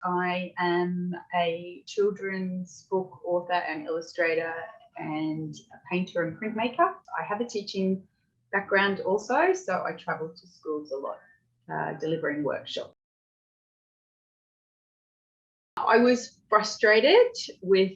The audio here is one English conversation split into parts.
I am a children's book author and illustrator and a painter and printmaker. I have a teaching background also, so I travel to schools a lot, delivering workshops. I was frustrated with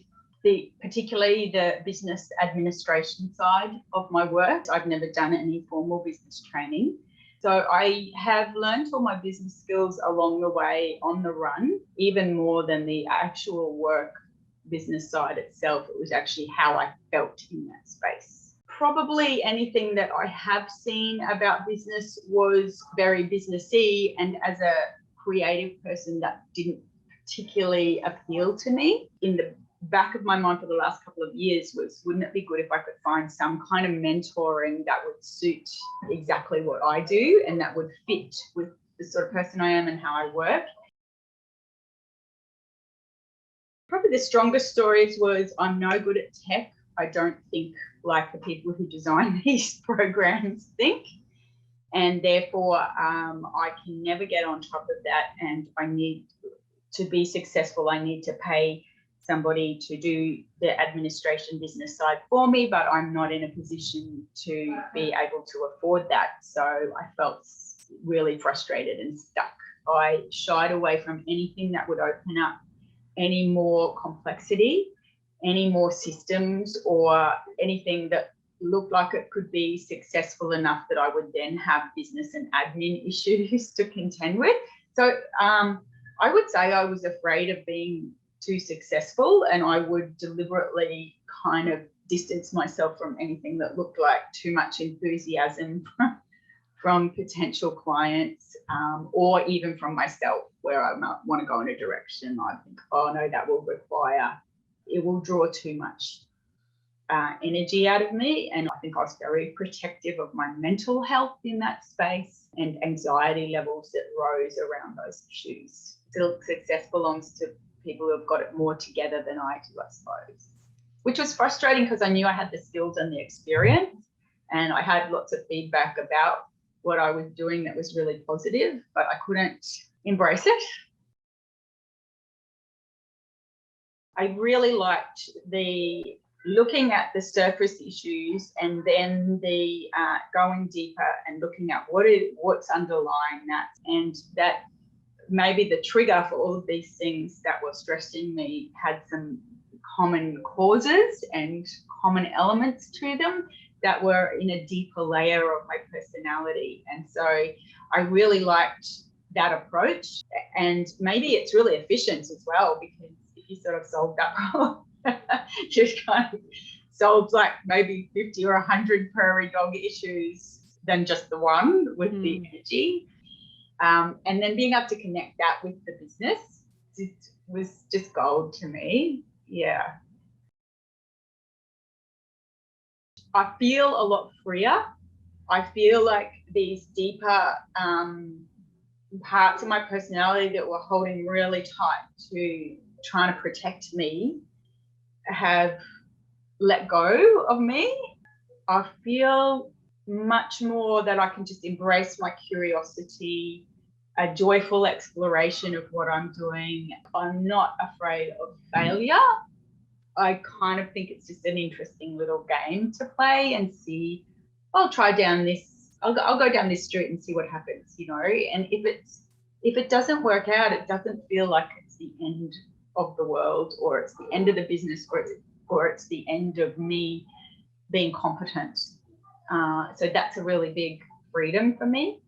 particularly the business administration side of my work. I've never done any formal business training. So I have learned all my business skills along the way on the run, even more than the actual work business side itself. It was actually how I felt in that space. Probably anything that I have seen about business was very businessy, and as a creative person, that didn't particularly appeal to me. In the back of my mind for the last couple of years was, wouldn't it be good if I could find some kind of mentoring that would suit exactly what I do and that would fit with the sort of person I am and how I work. Probably the strongest stories was, I'm no good at tech. I don't think like the people who design these programs think, and therefore I can never get on top of that, and I need to be successful, I need to pay somebody to do the administration business side for me, but I'm not in a position to be able to afford that. So I felt really frustrated and stuck. I shied away from anything that would open up any more complexity, any more systems, or anything that looked like it could be successful enough that I would then have business and admin issues to contend with. So I would say I was afraid of being too successful, and I would deliberately kind of distance myself from anything that looked like too much enthusiasm from potential clients, or even from myself, where I might want to go in a direction I think, oh no, that will it will draw too much energy out of me. And I think I was very protective of my mental health in that space, and anxiety levels that rose around those issues. Still, success belongs to people who have got it more together than I do, I suppose, which was frustrating because I knew I had the skills and the experience, and I had lots of feedback about what I was doing that was really positive, but I couldn't embrace it. I really liked the looking at the surface issues and then the going deeper and looking at what's underlying that, and that maybe the trigger for all of these things that were stressing me had some common causes and common elements to them that were in a deeper layer of my personality. And so I really liked that approach, and maybe it's really efficient as well, because if you sort of solve that problem, you kind of solve like maybe 50 or 100 prairie dog issues than just the one with the energy. And then being able to connect that with the business was just gold to me. Yeah. I feel a lot freer. I feel like these deeper parts of my personality that were holding really tight to trying to protect me have let go of me. I feel much more that I can just embrace my curiosity, a joyful exploration of what I'm doing. I'm not afraid of failure. I kind of think it's just an interesting little game to play and see. I'll try down this. I'll go down this street and see what happens, you know. And if it doesn't work out, it doesn't feel like it's the end of the world, or it's the end of the business, or it's the end of me being competent. So that's a really big freedom for me.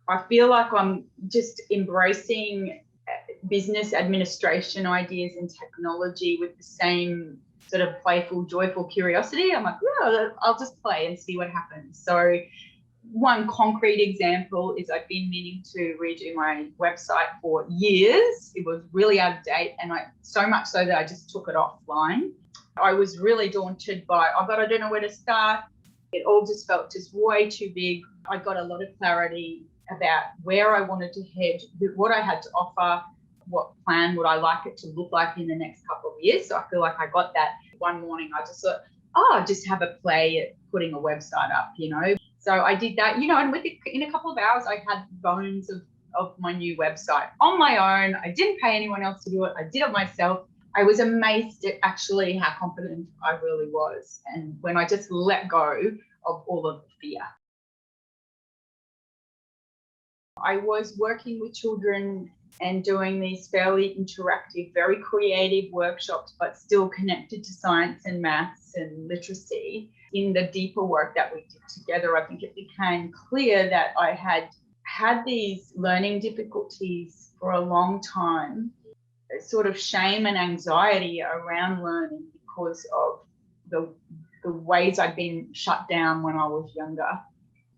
I feel like I'm just embracing business administration ideas and technology with the same sort of playful, joyful curiosity. I'm like, well, I'll just play and see what happens. So one concrete example is I've been meaning to redo my website for years. It was really out of date, and so much so that I just took it offline. I was really daunted by, I don't know where to start. It all just felt just way too big. I got a lot of clarity about where I wanted to head, what I had to offer, what plan would I like it to look like in the next couple of years. So I feel like I got that one morning. I just thought, just have a play at putting a website up, you know. So I did that, you know, and in a couple of hours, I had bones of of my new website on my own. I didn't pay anyone else to do it. I did it myself. I was amazed at actually how confident I really was. And when I just let go of all of the fear. I was working with children and doing these fairly interactive, very creative workshops, but still connected to science and maths and literacy. In the deeper work that we did together, I think it became clear that I had these learning difficulties for a long time, sort of shame and anxiety around learning because of the ways I'd been shut down when I was younger.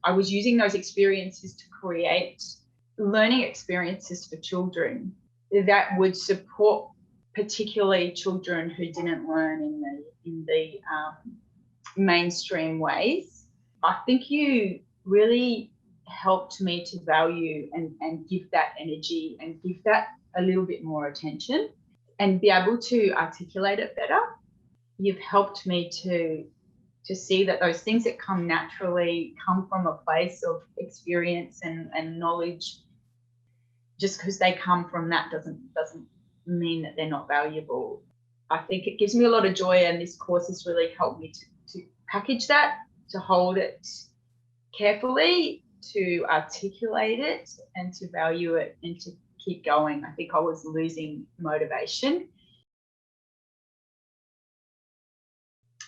I was using those experiences to create learning experiences for children that would support particularly children who didn't learn in the mainstream ways. I think you really helped me to value and give that energy and give that a little bit more attention and be able to articulate it better. You've helped me to see that those things that come naturally come from a place of experience and knowledge. Just because they come from that doesn't mean that they're not valuable. I think it gives me a lot of joy, and this course has really helped me to package that, to hold it carefully, to articulate it and to value it and to keep going. I think I was losing motivation.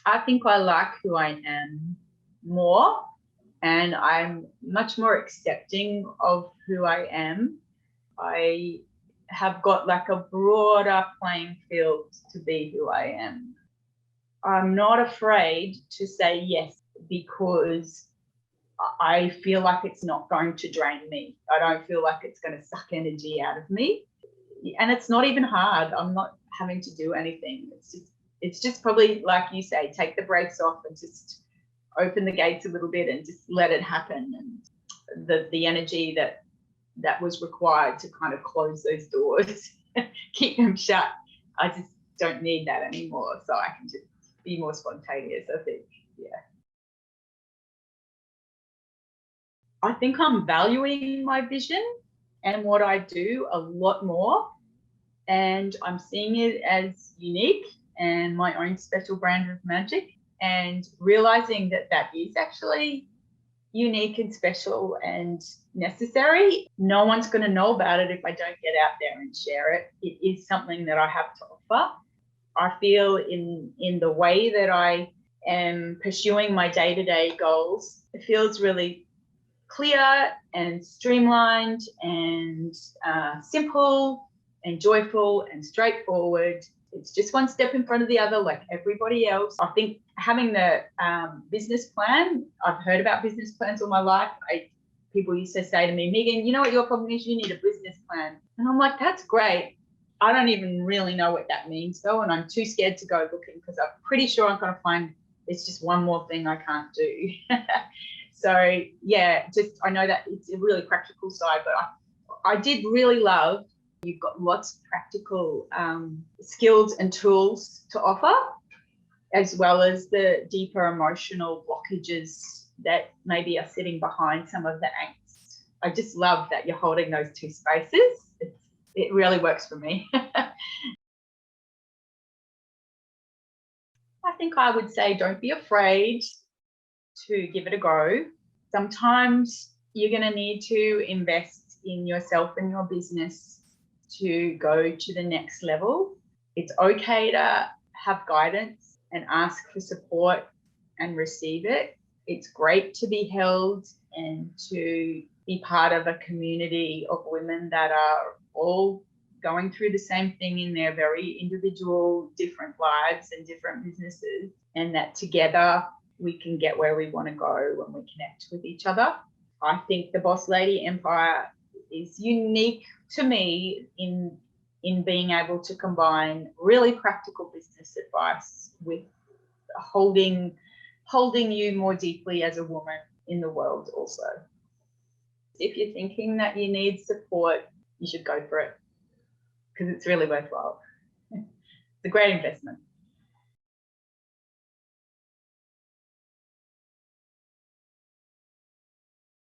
I think I like who I am more, and I'm much more accepting of who I am. I have got like a broader playing field to be who I am. I'm not afraid to say yes because I feel like it's not going to drain me. I don't feel like it's going to suck energy out of me. And it's not even hard. I'm not having to do anything. It's just probably, like you say, take the brakes off and just open the gates a little bit and just let it happen. And the energy that was required to kind of close those doors, keep them shut, I just don't need that anymore. So I can just be more spontaneous, I think. Yeah. I think I'm valuing my vision and what I do a lot more. And I'm seeing it as unique and my own special brand of magic, and realizing that that is actually unique and special and necessary. No one's going to know about it if I don't get out there and share it. It is something that I have to offer. I feel in the way that I am pursuing my day-to-day goals, it feels really clear and streamlined and simple and joyful and straightforward. It's just one step in front of the other, like everybody else. I think having the business plan, I've heard about business plans all my life. People used to say to me, Megan, you know what your problem is? You need a business plan. And I'm like, that's great. I don't even really know what that means though. And I'm too scared to go looking because I'm pretty sure I'm going to find it's just one more thing I can't do. So yeah, I know that it's a really practical side, but I did really love you've got lots of practical skills and tools to offer, as well as the deeper emotional blockages that maybe are sitting behind some of the angst. I just love that you're holding those two spaces. It really works for me. I think I would say don't be afraid to give it a go. Sometimes you're going to need to invest in yourself and your business to go to the next level. It's okay to have guidance and ask for support and receive it. It's great to be held and to be part of a community of women that are all going through the same thing in their very individual, different lives and different businesses, and that together we can get where we want to go when we connect with each other. I think the Boss Lady Empire is unique to me in being able to combine really practical business advice with holding you more deeply as a woman in the world also. If you're thinking that you need support, you should go for it because it's really worthwhile. It's a great investment.